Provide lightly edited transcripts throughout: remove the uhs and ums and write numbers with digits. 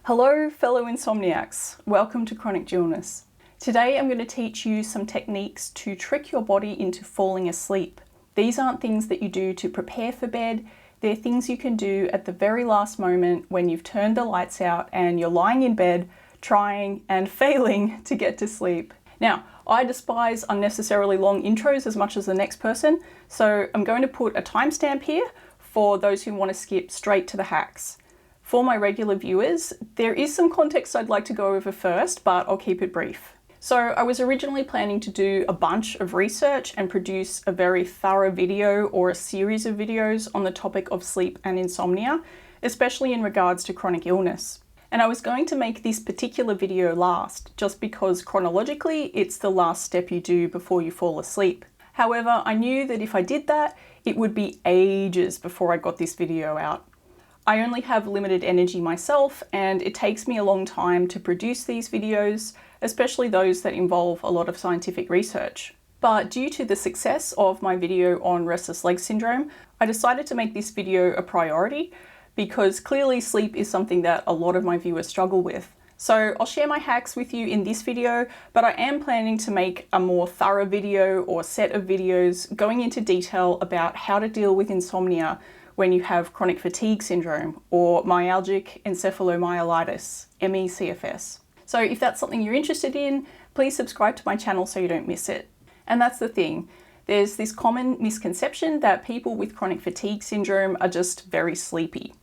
Hello fellow insomniacs, welcome to Chronic Illness. Today I'm going to teach you some techniques to trick your body into falling asleep. These aren't things that you do to prepare for bed, they're things you can do at the very last moment when you've turned the lights out and you're lying in bed trying and failing to get to sleep. Now, I despise unnecessarily long intros as much as the next person, so I'm going to put a timestamp here for those who want to skip straight to the hacks. For my regular viewers, there is some context I'd like to go over first, but I'll keep it brief. So I was originally planning to do a bunch of research and produce a very thorough video or a series of videos on the topic of sleep and insomnia, especially in regards to chronic illness. And I was going to make this particular video last, just because chronologically it's the last step you do before you fall asleep. However, I knew that if I did that, it would be ages before I got this video out. I only have limited energy myself, and it takes me a long time to produce these videos, especially those that involve a lot of scientific research. But due to the success of my video on restless leg syndrome, I decided to make this video a priority because clearly sleep is something that a lot of my viewers struggle with. So I'll share my hacks with you in this video, but I am planning to make a more thorough video or set of videos going into detail about how to deal with insomnia when you have chronic fatigue syndrome or myalgic encephalomyelitis, ME/CFS. So if that's something you're interested in, please subscribe to my channel so you don't miss it. And that's the thing. There's this common misconception that people with chronic fatigue syndrome are just very sleepy.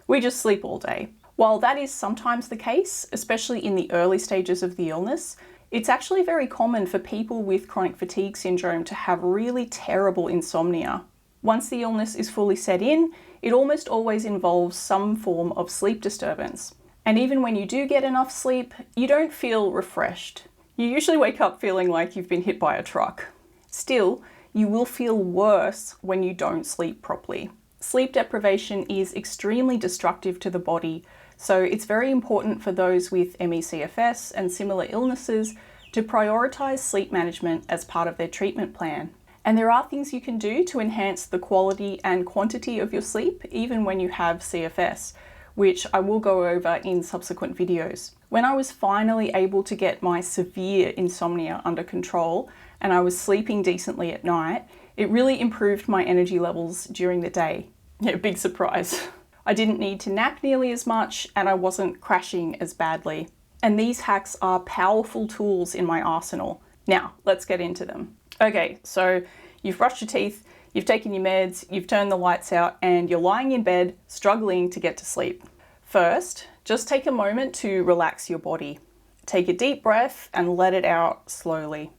We just sleep all day. While that is sometimes the case, especially in the early stages of the illness, it's actually very common for people with chronic fatigue syndrome to have really terrible insomnia. Once the illness is fully set in, it almost always involves some form of sleep disturbance. And even when you do get enough sleep, you don't feel refreshed. You usually wake up feeling like you've been hit by a truck. Still, you will feel worse when you don't sleep properly. Sleep deprivation is extremely destructive to the body, so it's very important for those with ME/CFS and similar illnesses to prioritize sleep management as part of their treatment plan. And there are things you can do to enhance the quality and quantity of your sleep, even when you have CFS, which I will go over in subsequent videos. When I was finally able to get my severe insomnia under control and I was sleeping decently at night, it really improved my energy levels during the day. Yeah, big surprise. I didn't need to nap nearly as much and I wasn't crashing as badly. And these hacks are powerful tools in my arsenal. Now, let's get into them. Okay, so you've brushed your teeth, you've taken your meds, you've turned the lights out, and you're lying in bed struggling to get to sleep. First, just take a moment to relax your body. Take a deep breath and let it out slowly.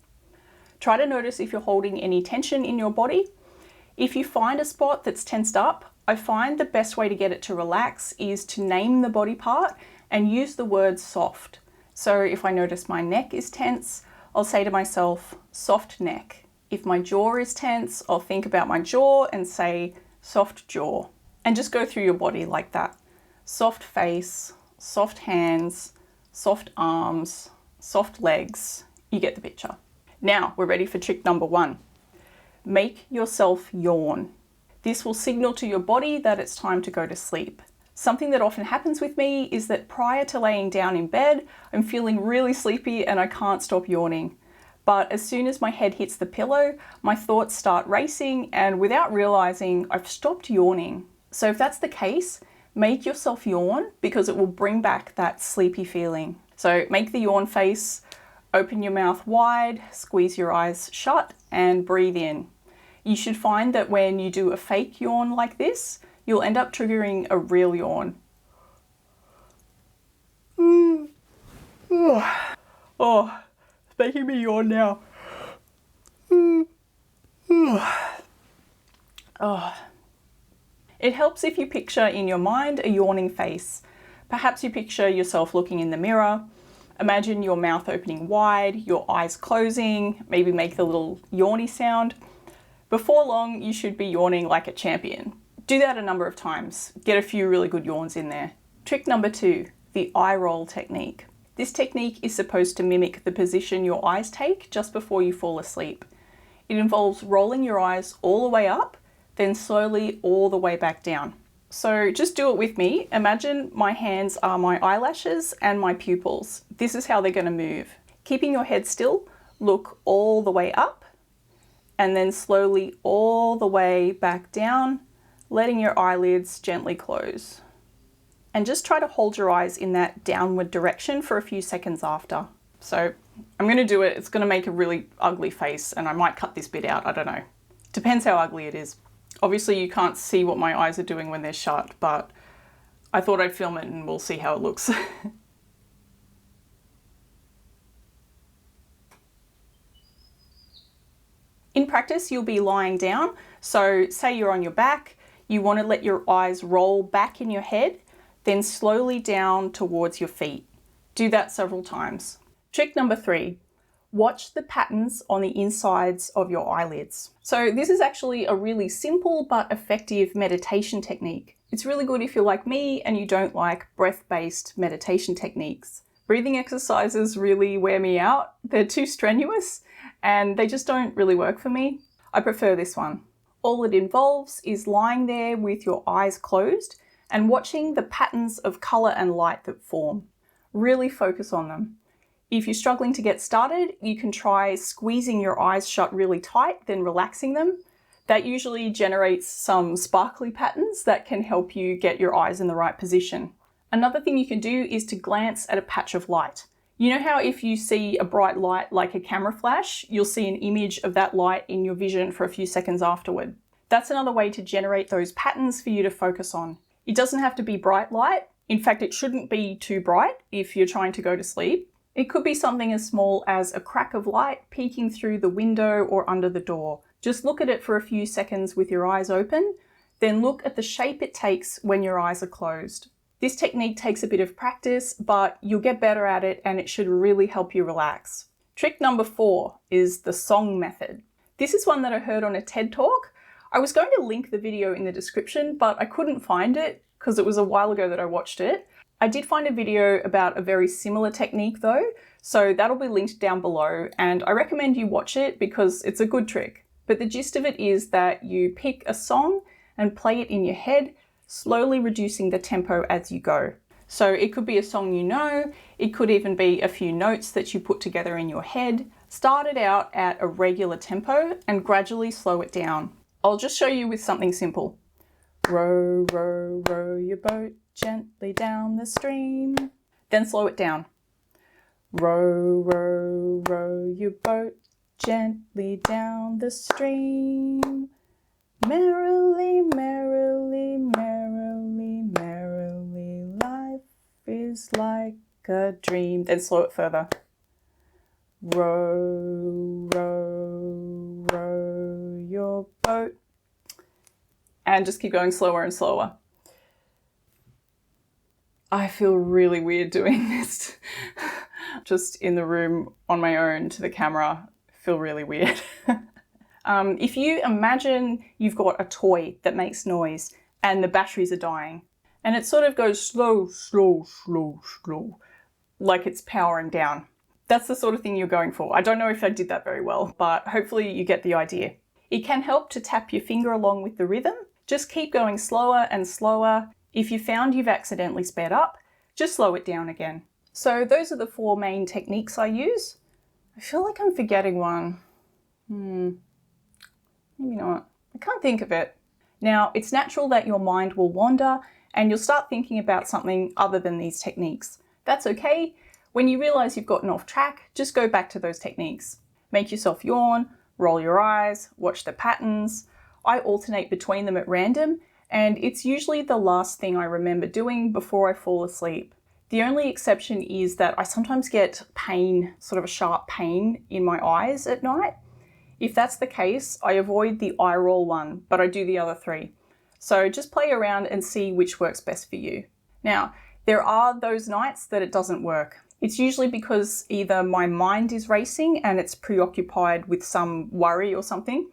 Try to notice if you're holding any tension in your body. If you find a spot that's tensed up, I find the best way to get it to relax is to name the body part and use the word soft. So if I notice my neck is tense, I'll say to myself, soft neck. If my jaw is tense, I'll think about my jaw and say, soft jaw. And just go through your body like that. Soft face, soft hands, soft arms, soft legs. You get the picture. Now we're ready for trick number 1. Make yourself yawn. This will signal to your body that it's time to go to sleep. Something that often happens with me is that prior to laying down in bed, I'm feeling really sleepy and I can't stop yawning. But as soon as my head hits the pillow, my thoughts start racing and without realizing, I've stopped yawning. So if that's the case, make yourself yawn because it will bring back that sleepy feeling. So make the yawn face, open your mouth wide, squeeze your eyes shut and breathe in. You should find that when you do a fake yawn like this, you'll end up triggering a real yawn. Oh, it's making me yawn now. Oh. It helps if you picture in your mind a yawning face. Perhaps you picture yourself looking in the mirror. Imagine your mouth opening wide, your eyes closing, maybe make the little yawny sound. Before long, you should be yawning like a champion. Do that a number of times. Get a few really good yawns in there. Trick number 2, the eye roll technique. This technique is supposed to mimic the position your eyes take just before you fall asleep. It involves rolling your eyes all the way up, then slowly all the way back down. So just do it with me. Imagine my hands are my eyelashes and my pupils. This is how they're going to move. Keeping your head still, look all the way up and then slowly all the way back down, letting your eyelids gently close. And just try to hold your eyes in that downward direction for a few seconds after. So I'm going to do it. It's going to make a really ugly face and I might cut this bit out. I don't know. Depends how ugly it is. Obviously you can't see what my eyes are doing when they're shut, but I thought I'd film it and we'll see how it looks. In practice, you'll be lying down. So say you're on your back, you want to let your eyes roll back in your head, then slowly down towards your feet. Do that several times. Trick number 3. Watch the patterns on the insides of your eyelids. So this is actually a really simple but effective meditation technique. It's really good if you're like me and you don't like breath-based meditation techniques. Breathing exercises really wear me out. They're too strenuous and they just don't really work for me. I prefer this one. All it involves is lying there with your eyes closed and watching the patterns of color and light that form. Really focus on them. If you're struggling to get started, you can try squeezing your eyes shut really tight, then relaxing them. That usually generates some sparkly patterns that can help you get your eyes in the right position. Another thing you can do is to glance at a patch of light. You know how if you see a bright light like a camera flash, you'll see an image of that light in your vision for a few seconds afterward. That's another way to generate those patterns for you to focus on. It doesn't have to be bright light. In fact, it shouldn't be too bright if you're trying to go to sleep. It could be something as small as a crack of light peeking through the window or under the door. Just look at it for a few seconds with your eyes open, then look at the shape it takes when your eyes are closed. This technique takes a bit of practice, but you'll get better at it and it should really help you relax. Trick number 4 is the song method. This is one that I heard on a TED Talk. I was going to link the video in the description, but I couldn't find it because it was a while ago that I watched it. I did find a video about a very similar technique though, so that'll be linked down below and I recommend you watch it because it's a good trick. But the gist of it is that you pick a song and play it in your head, slowly reducing the tempo as you go. So it could be a song you know, it could even be a few notes that you put together in your head. Start it out at a regular tempo and gradually slow it down. I'll just show you with something simple. Row, row, row your boat gently down the stream. Then slow it down. Row, row, row your boat gently down the stream. Merrily, merrily, merrily, merrily, life is like a dream. Then slow it further. Row, row, row your boat. And just keep going slower and slower. I feel really weird doing this. Just in the room on my own to the camera, I feel really weird. If you imagine you've got a toy that makes noise and the batteries are dying, and it sort of goes slow, slow, slow, slow, like it's powering down. That's the sort of thing you're going for. I don't know if I did that very well, but hopefully you get the idea. It can help to tap your finger along with the rhythm. Just keep going slower and slower. If you found you've accidentally sped up, just slow it down again. So those are the 4 main techniques I use. I feel like I'm forgetting one. Maybe not. I can't think of it. Now, it's natural that your mind will wander and you'll start thinking about something other than these techniques. That's okay. When you realize you've gotten off track, just go back to those techniques. Make yourself yawn, roll your eyes, watch the patterns. I alternate between them at random, and it's usually the last thing I remember doing before I fall asleep. The only exception is that I sometimes get pain, sort of a sharp pain in my eyes at night. If that's the case, I avoid the eye roll one, but I do the other 3. So just play around and see which works best for you. Now, there are those nights that it doesn't work. It's usually because either my mind is racing and it's preoccupied with some worry or something,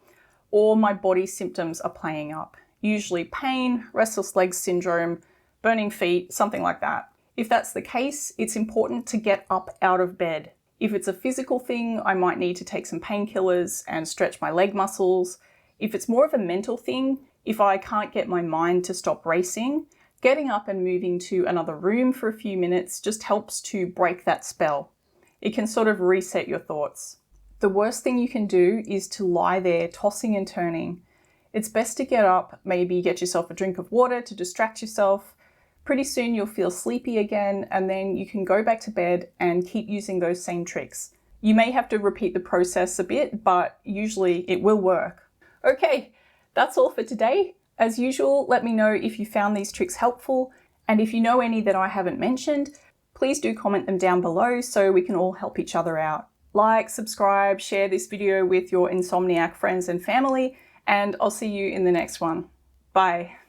or my body symptoms are playing up. Usually pain, restless legs syndrome, burning feet, something like that. If that's the case, it's important to get up out of bed. If it's a physical thing, I might need to take some painkillers and stretch my leg muscles. If it's more of a mental thing, If I can't get my mind to stop racing, getting up and moving to another room for a few minutes just helps to break that spell. It can sort of reset your thoughts. The worst thing you can do is to lie there tossing and turning. It's best to get up, maybe get yourself a drink of water to distract yourself. Pretty soon you'll feel sleepy again, and then you can go back to bed and keep using those same tricks. You may have to repeat the process a bit, but usually it will work. Okay, that's all for today. As usual, let me know if you found these tricks helpful, and if you know any that I haven't mentioned, please do comment them down below so we can all help each other out. Like, subscribe, share this video with your insomniac friends and family, and I'll see you in the next one. Bye.